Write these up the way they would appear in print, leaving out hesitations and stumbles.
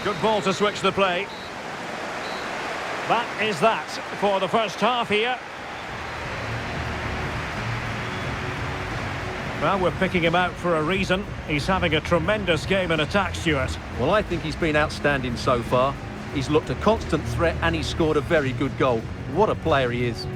Good ball to switch the play. That is that for the first half here. Well, we're picking him out for a reason. He's having a tremendous game in attack, Stuart. Well, I think he's been outstanding so far. He's looked a constant threat and he's scored a very good goal. What a player he is.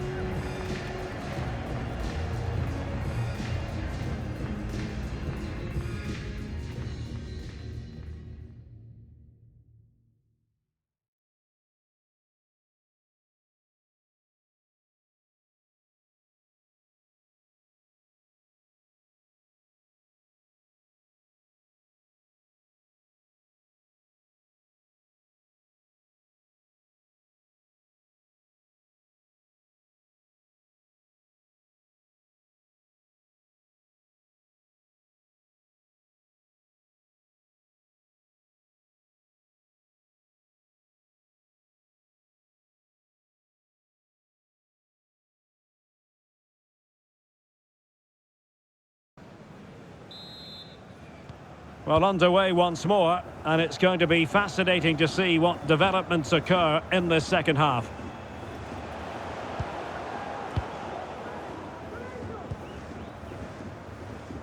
Well, underway once more, and it's going to be fascinating to see what developments occur in this second half.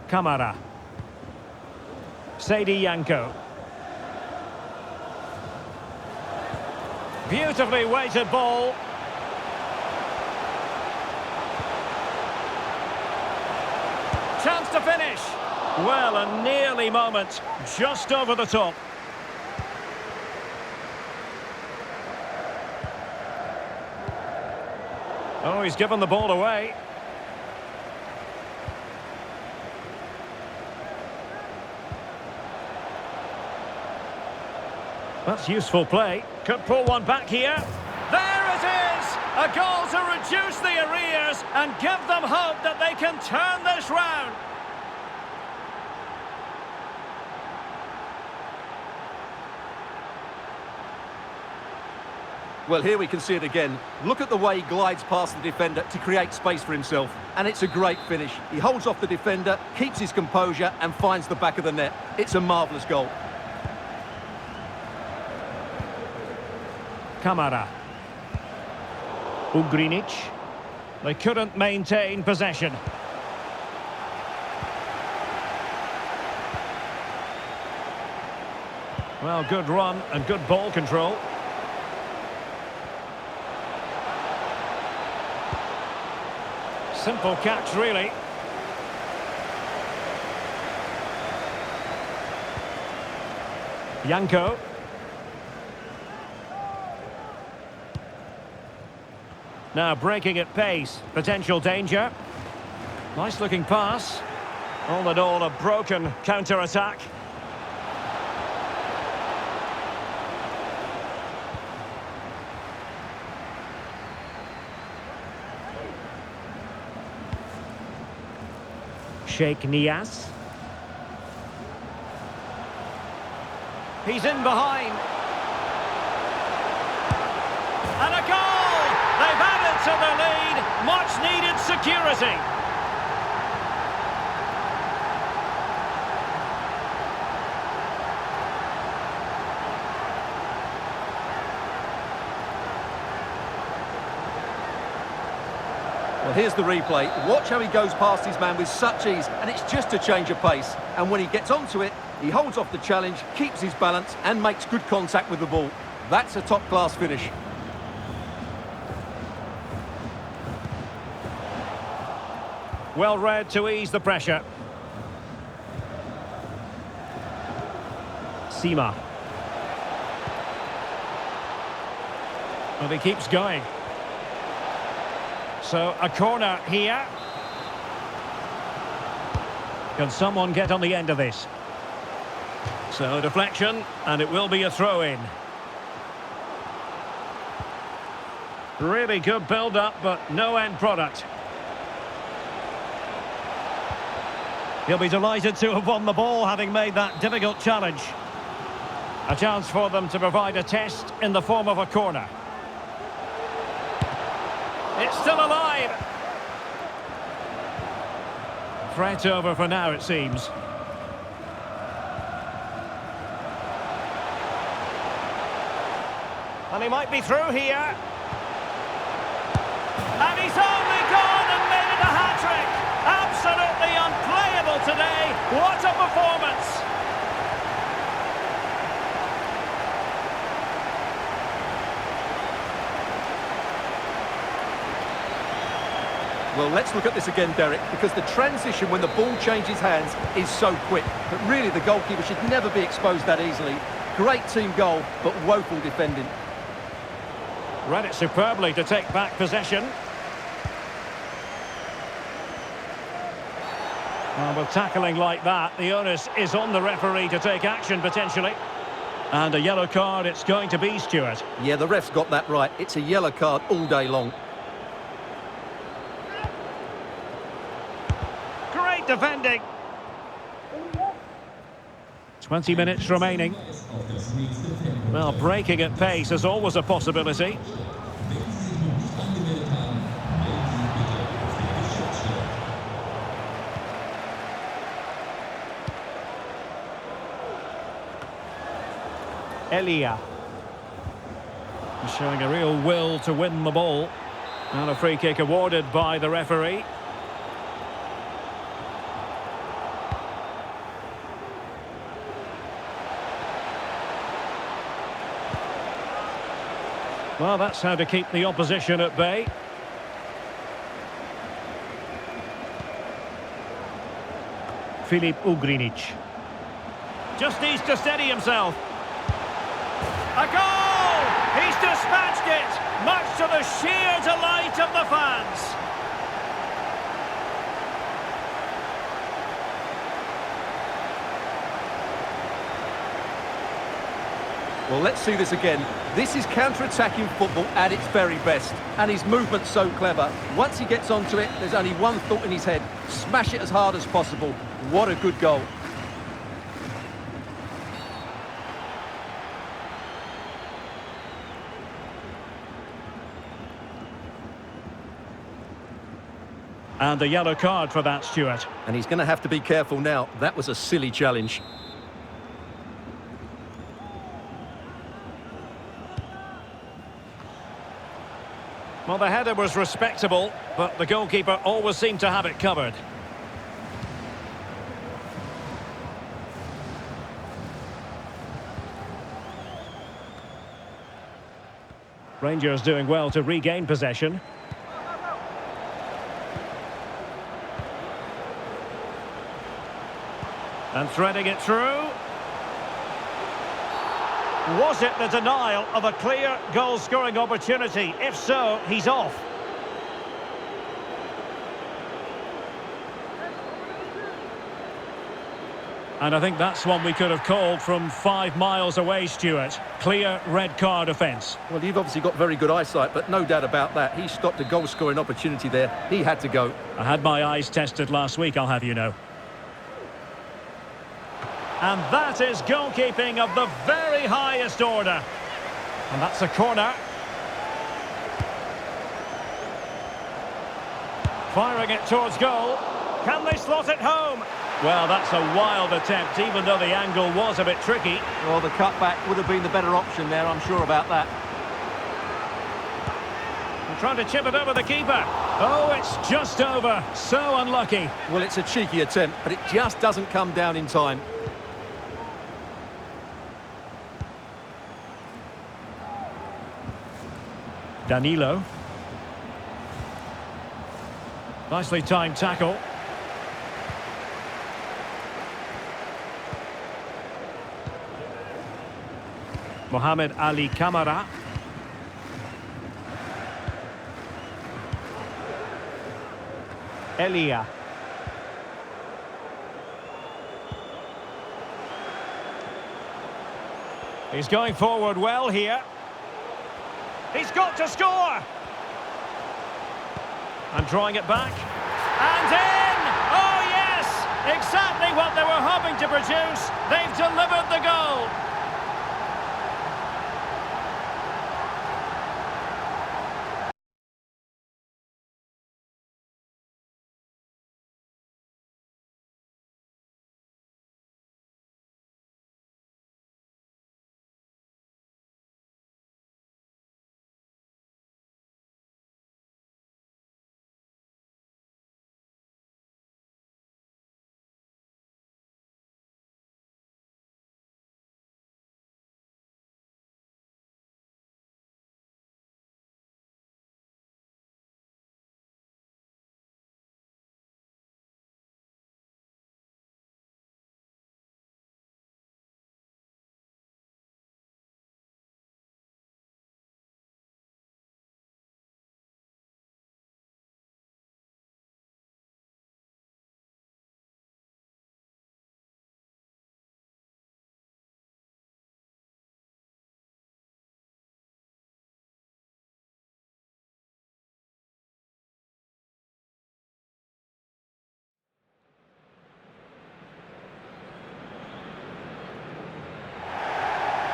Kamara. Seydi Yanko. Beautifully weighted ball. Chance to finish. Well, a nearly moment, just over the top. Oh, he's given the ball away. That's useful play. Could pull one back here. There it is! A goal to reduce the arrears and give them hope that they can turn this round. Well, here we can see it again. Look at the way he glides past the defender to create space for himself. And it's a great finish. He holds off the defender, keeps his composure and finds the back of the net. It's a marvellous goal. Kamara. Ugrinic. They couldn't maintain possession. Well, good run and good ball control. Simple catch, really. Yanko. Now breaking at pace. Potential danger. Nice looking pass. All in all, a broken counter-attack. Sheikh Niasse. He's in behind. And a goal! They've added to the lead. Much needed security. Well, here's the replay. Watch how he goes past his man with such ease, and it's just a change of pace. And when he gets onto it, he holds off the challenge, keeps his balance, and makes good contact with the ball. That's a top-class finish. Well read to ease the pressure. Sima. Well, he keeps going. So, a corner here. Can someone get on the end of this? So, deflection, and it will be a throw-in. Really good build-up, but no end product. He'll be delighted to have won the ball, having made that difficult challenge. A chance for them to provide a test in the form of a corner. It's still alive. Threat over for now, it seems. And he might be through here. And he's only gone and made it a hat-trick. Absolutely unplayable today. What a performance. Well, let's look at this again, Derek, because the transition when the ball changes hands is so quick. But really, the goalkeeper should never be exposed that easily. Great team goal, but woeful defending. Read it superbly to take back possession. Well, with tackling like that, the onus is on the referee to take action, potentially. And a yellow card it's going to be, Stuart. Yeah, the ref's got that right. It's a yellow card all day long. Great defending. 20 minutes remaining. Well, breaking at pace is always a possibility. Elia. He's showing a real will to win the ball. And a free kick awarded by the referee. Well, that's how to keep the opposition at bay. Filip Ugrinic. Just needs to steady himself. A goal! He's dispatched it, much to the sheer delight of the fans. Well, let's see this again. This is counter-attacking football at its very best. And his movement's so clever. Once he gets onto it, there's only one thought in his head. Smash it as hard as possible. What a good goal. And a yellow card for that, Stuart. And he's going to have to be careful now. That was a silly challenge. Well, the header was respectable, but the goalkeeper always seemed to have it covered. Rangers doing well to regain possession. And threading it through. Was it the denial of a clear goal-scoring opportunity? If so, he's off. And I think that's one we could have called from 5 miles away, Stuart. Clear red card offence. Well, you've obviously got very good eyesight, but no doubt about that. He stopped a goal-scoring opportunity there. He had to go. I had my eyes tested last week, I'll have you know. And that is goalkeeping of the very highest order. And that's a corner. Firing it towards goal. Can they slot it home? Well, that's a wild attempt, even though the angle was a bit tricky. Well, the cutback would have been the better option there, I'm sure about that. And trying to chip it over the keeper. Oh, it's just over. So unlucky. Well, it's a cheeky attempt, but it just doesn't come down in time. Danilo. Nicely timed tackle. Mohamed Ali Kamara. Elia. He's going forward well here. He's got to score! And drawing it back. And in! Oh, yes! Exactly what they were hoping to produce. They've delivered the goal.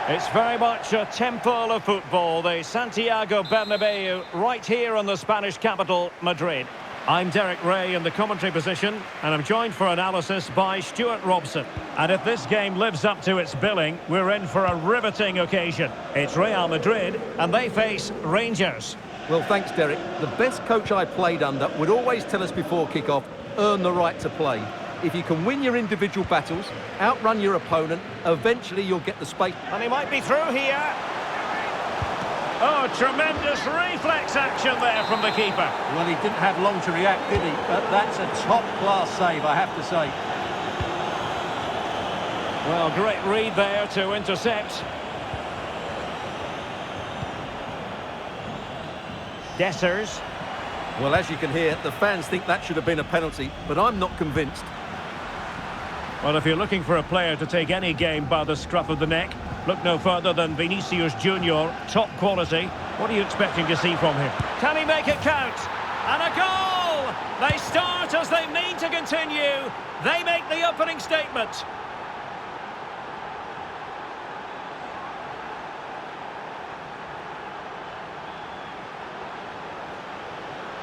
It's very much a temple of football, the Santiago Bernabeu, right here in the Spanish capital, Madrid. I'm Derek Ray in the commentary position, and I'm joined for analysis by Stuart Robson. And if this game lives up to its billing, we're in for a riveting occasion. It's Real Madrid, and they face Rangers. Well, thanks, Derek. The best coach I played under would always tell us before kick-off, earn the right to play. If you can win your individual battles, outrun your opponent, eventually you'll get the space. And he might be through here. Oh, tremendous reflex action there from the keeper. Well, he didn't have long to react, did he? But that's a top-class save, I have to say. Well, great read there to intercept. Dessers. Well, as you can hear, the fans think that should have been a penalty, but I'm not convinced. Well, if you're looking for a player to take any game by the scruff of the neck, look no further than Vinicius Junior, top quality. What are you expecting to see from him? Can he make it count? And a goal! They start as they mean to continue. They make the opening statement.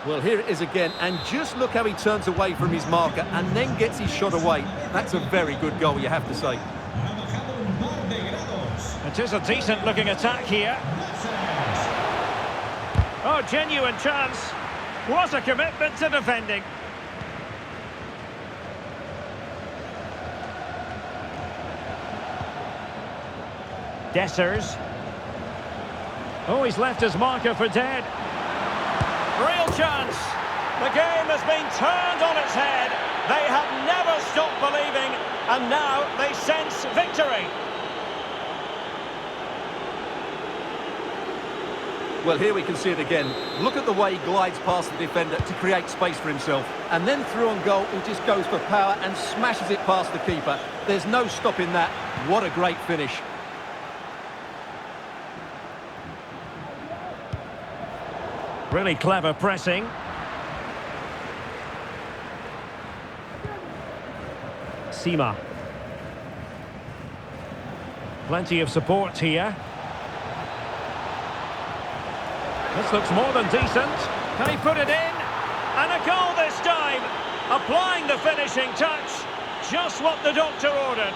Well, here it is again, and just look how he turns away from his marker and then gets his shot away. That's a very good goal, you have to say. It is a decent-looking attack here. Oh, genuine chance. What a commitment to defending. Dessers. Oh, he's left his marker for dead. Real chance. The game has been turned on its head. They have never stopped believing, and now they sense victory. Well, here we can see it again. Look at the way he glides past the defender to create space for himself. And then through on goal, he just goes for power and smashes it past the keeper. There's no stopping that. What a great finish. Really clever pressing. Sima. Plenty of support here. This looks more than decent. Can he put it in? And a goal this time. Applying the finishing touch. Just what the doctor ordered.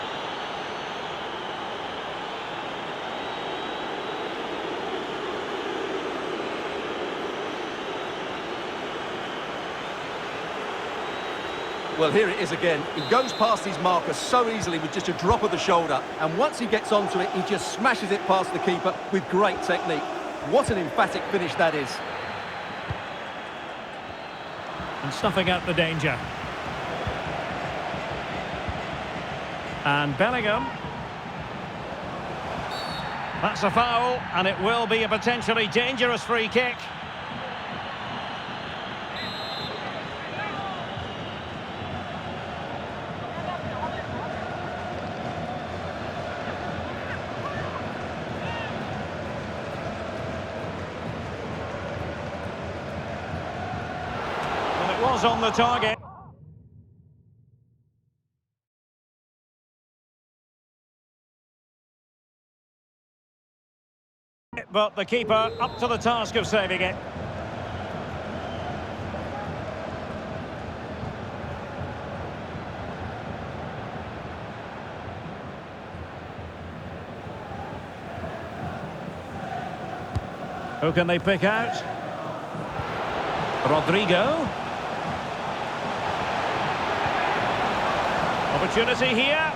Well, here it is again. He goes past his marker so easily with just a drop of the shoulder. And once he gets onto it, he just smashes it past the keeper with great technique. What an emphatic finish that is. And snuffing out the danger. And Bellingham. That's a foul, and it will be a potentially dangerous free kick. Was on the target. But the keeper up to the task of saving it. Who can they pick out? Rodrigo. Opportunity here,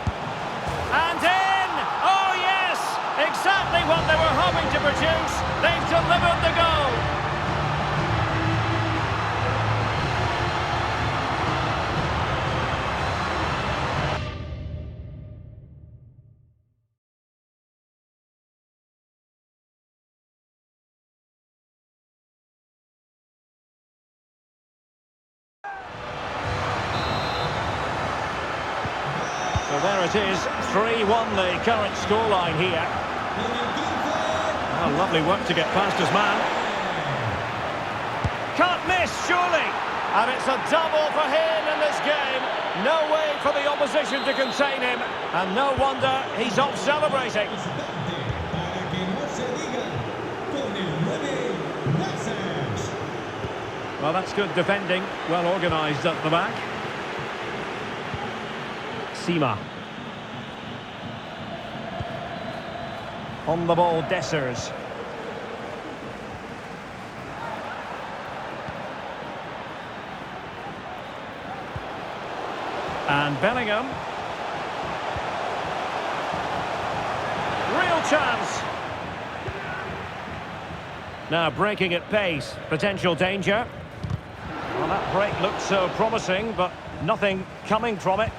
and in! Oh yes! Exactly what they were hoping to produce. They've delivered the goal. So there it is, 3-1 the current scoreline here. Oh, lovely work to get past his man. Can't miss, surely. And it's a double for him in this game. No way for the opposition to contain him. And no wonder he's off celebrating. Well, that's good defending. Well organised at the back. Sima. On the ball, Dessers. And Bellingham. Real chance. Now breaking at pace. Potential danger. Well, that break looked so promising, but nothing coming from it.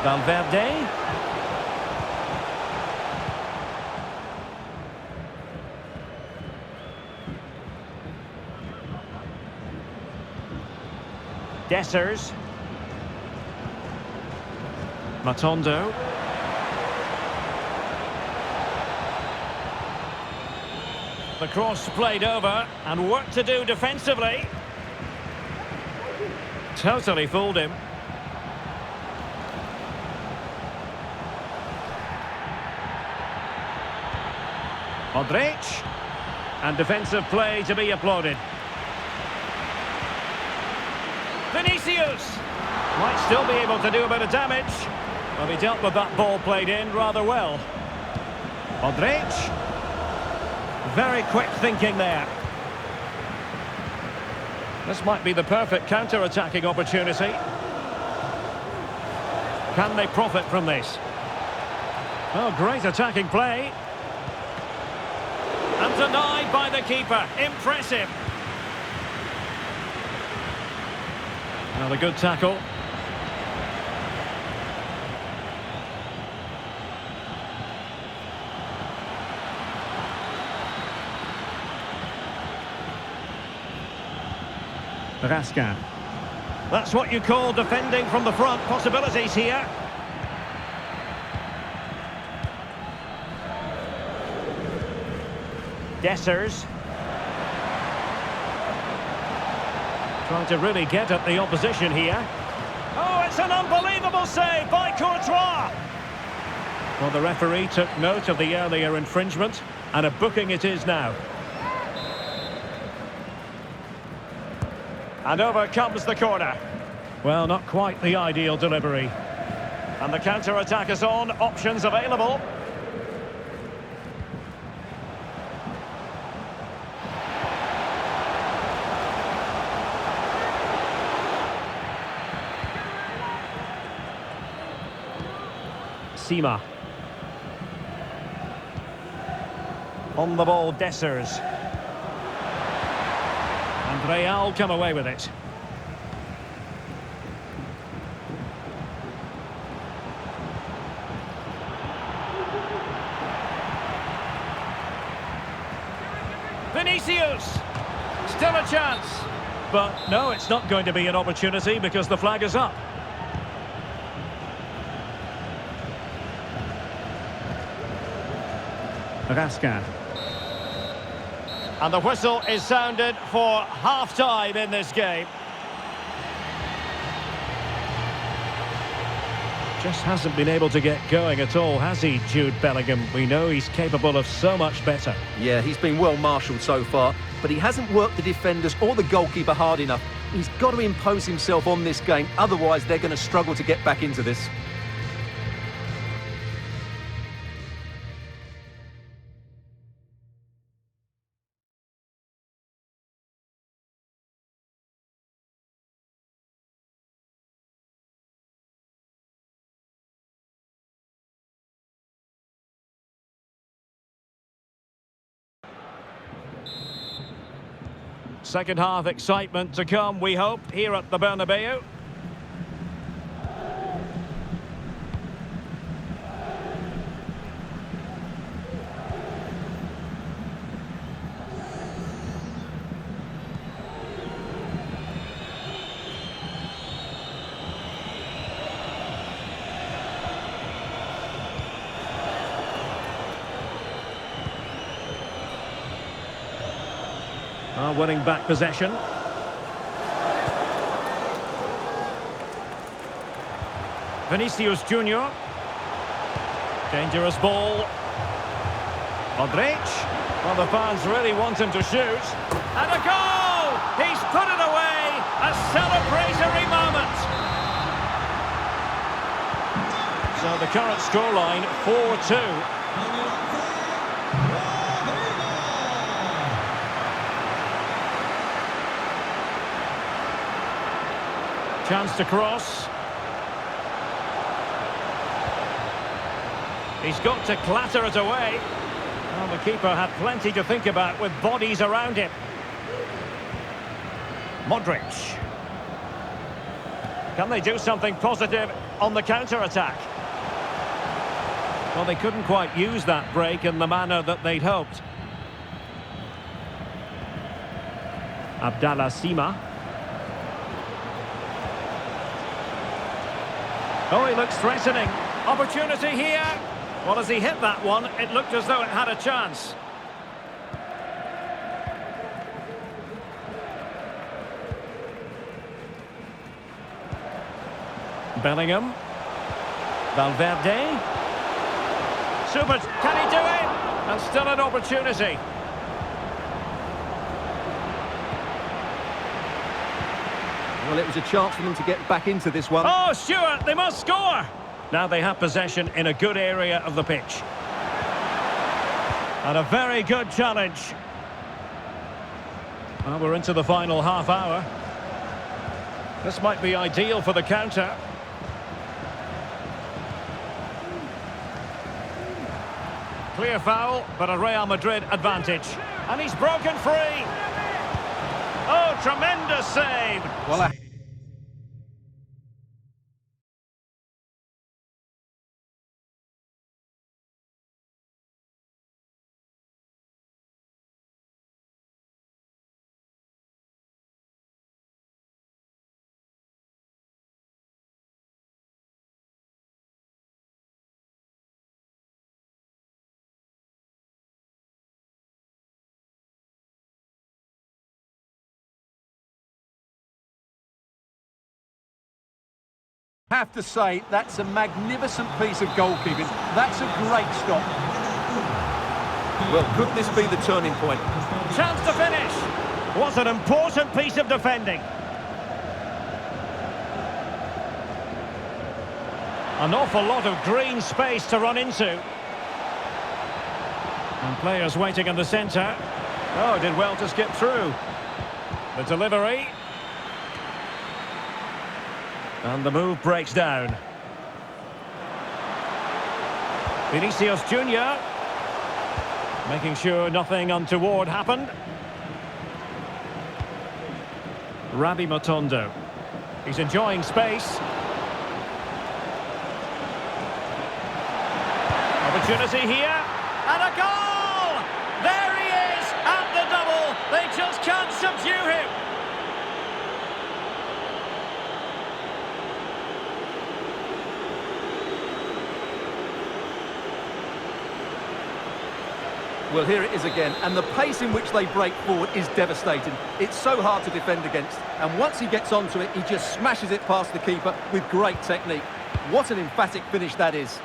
Valverde. Dessers. Matondo. The cross played over, and work to do defensively. Totally fooled him. Modric. And defensive play to be applauded. Vinicius might still be able to do a bit of damage. Well, he dealt with that ball played in rather well. Modric. Very quick thinking there. This might be the perfect counter-attacking opportunity. Can they profit from this? Oh, great attacking play. And denied by the keeper. Impressive. Another good tackle. Raskin. That's what you call defending from the front. Possibilities here. Dessers. Trying to really get at the opposition here. Oh, it's an unbelievable save by Courtois. Well, the referee took note of the earlier infringement, and a booking it is now. And over comes the corner. Well, not quite the ideal delivery. And the counter-attack is on. Options available. Sima. On the ball, Dessers. And Real come away with it. Vinicius! Still a chance. But no, it's not going to be an opportunity because the flag is up. Raskin. And the whistle is sounded for half-time in this game. Just hasn't been able to get going at all, has he, Jude Bellingham? We know he's capable of so much better. Yeah, he's been well marshalled so far, but he hasn't worked the defenders or the goalkeeper hard enough. He's got to impose himself on this game, otherwise they're going to struggle to get back into this. Second half excitement to come, we hope, here at the Bernabeu. Winning back possession. Vinicius Junior. Dangerous ball. Modric. Well, the fans really want him to shoot. And a goal! He's put it away! A celebratory moment! So the current scoreline, 4-2. Chance to cross. He's got to clatter it away. Well, the keeper had plenty to think about with bodies around him. Modric. Can they do something positive on the counter-attack? Well, they couldn't quite use that break in the manner that they'd hoped. Abdallah Sima. Oh, he looks threatening. Opportunity here. Well, as he hit that one, it looked as though it had a chance. Bellingham. Valverde. Super. Can he do it? And still an opportunity. Well, it was a chance for them to get back into this one. Oh, Stuart, they must score! Now they have possession in a good area of the pitch. And a very good challenge. Well, we're into the final half hour. This might be ideal for the counter. Clear foul, but a Real Madrid advantage. And he's broken free. Oh, tremendous save. Well, I have to say, that's a magnificent piece of goalkeeping. That's a great stop. Well, could this be the turning point? Chance to finish. What an important piece of defending. An awful lot of green space to run into. And players waiting in the centre. Oh, did well to skip through. The delivery. And the move breaks down. Vinicius Junior making sure nothing untoward happened. Rabi Matondo. He's enjoying space. Opportunity here. And a goal! There he is at the double. They just can't subdue him. Well, here it is again, and the pace in which they break forward is devastating. It's so hard to defend against, and once he gets onto it, he just smashes it past the keeper with great technique. What an emphatic finish that is.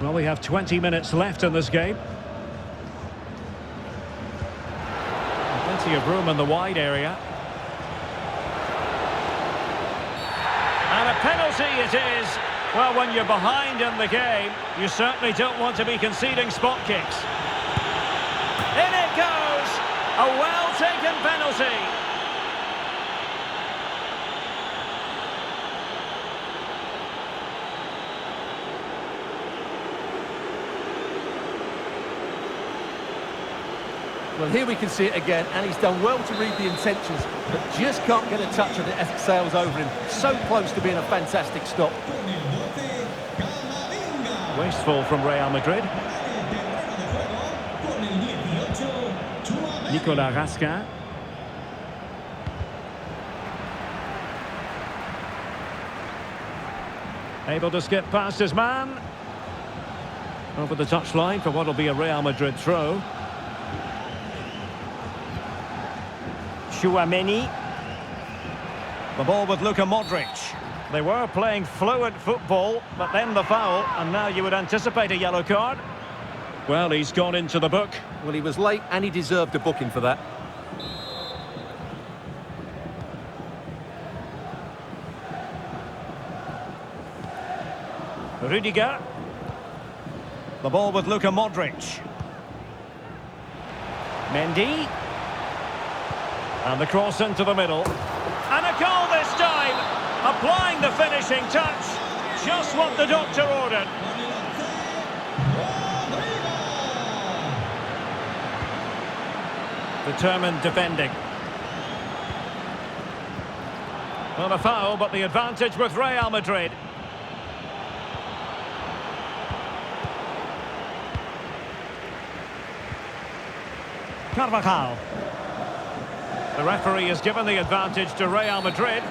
Well, we have 20 minutes left in this game. Plenty of room in the wide area. And a penalty it is. Well, when you're behind in the game, you certainly don't want to be conceding spot kicks. In it goes! A well-taken penalty. Well, here we can see it again, and he's done well to read the intentions, but just can't get a touch of it as it sails over him. So close to being a fantastic stop. Wasteful from Real Madrid. Nicolas Raskin. Able to skip past his man. Over the touchline for what will be a Real Madrid throw. Tchouaméni. The ball with Luka Modric. They were playing fluent football, but then the foul, and now you would anticipate a yellow card. Well, he's gone into the book. Well, he was late and he deserved a booking for that. Rudiger. The ball with Luka Modric. Mendy. And the cross into the middle. And a goal this time! Applying the finishing touch. Just what the doctor ordered. Determined defending. Well, a foul, but the advantage with Real Madrid. Carvajal. The referee has given the advantage to Real Madrid,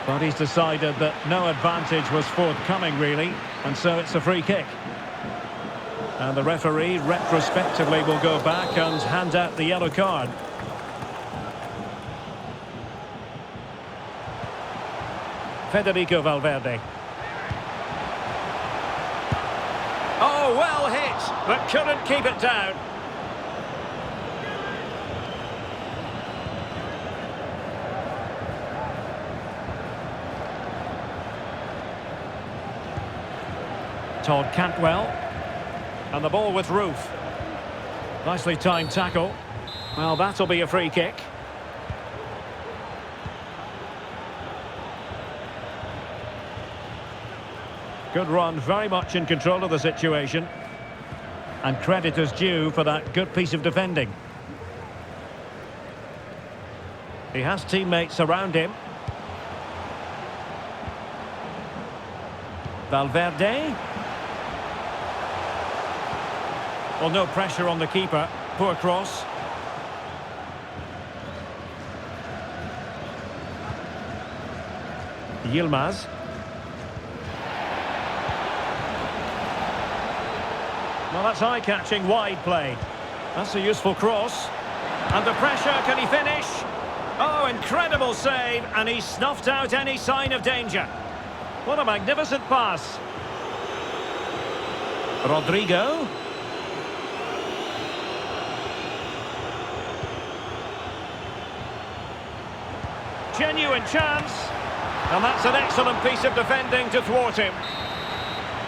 but he's decided that no advantage was forthcoming, really, and so it's a free kick. And the referee retrospectively will go back and hand out the yellow card. Federico Valverde. Oh, well hit, but couldn't keep it down. Todd Cantwell. And the ball with Roof. Nicely timed tackle. Well, that'll be a free kick. Good run, very much in control of the situation. And credit is due for that good piece of defending. He has teammates around him. Valverde. Well, no pressure on the keeper. Poor cross. Yilmaz. Well, that's eye-catching wide play. That's a useful cross. Under pressure, can he finish? Oh, incredible save, and he snuffed out any sign of danger. What a magnificent pass. Rodrigo. Genuine chance, and that's an excellent piece of defending to thwart him.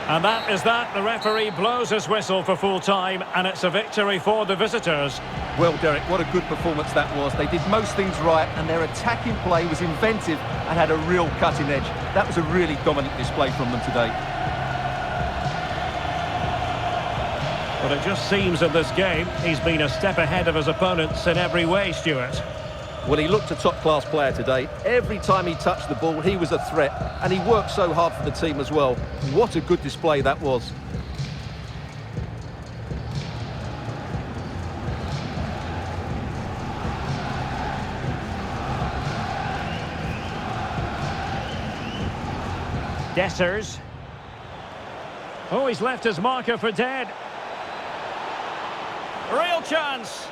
And that is that. The referee blows his whistle for full time, and it's a victory for the visitors. Well, Derek, what a good performance that was. They did most things right, and their attacking play was inventive and had a real cutting edge. That was a really dominant display from them today. But it just seems in this game he's been a step ahead of his opponents in every way, Stuart. Well, he looked a top-class player today. Every time he touched the ball, he was a threat, and he worked so hard for the team as well. What a good display that was. Dessers. Oh, he's left his marker for dead. Real chance.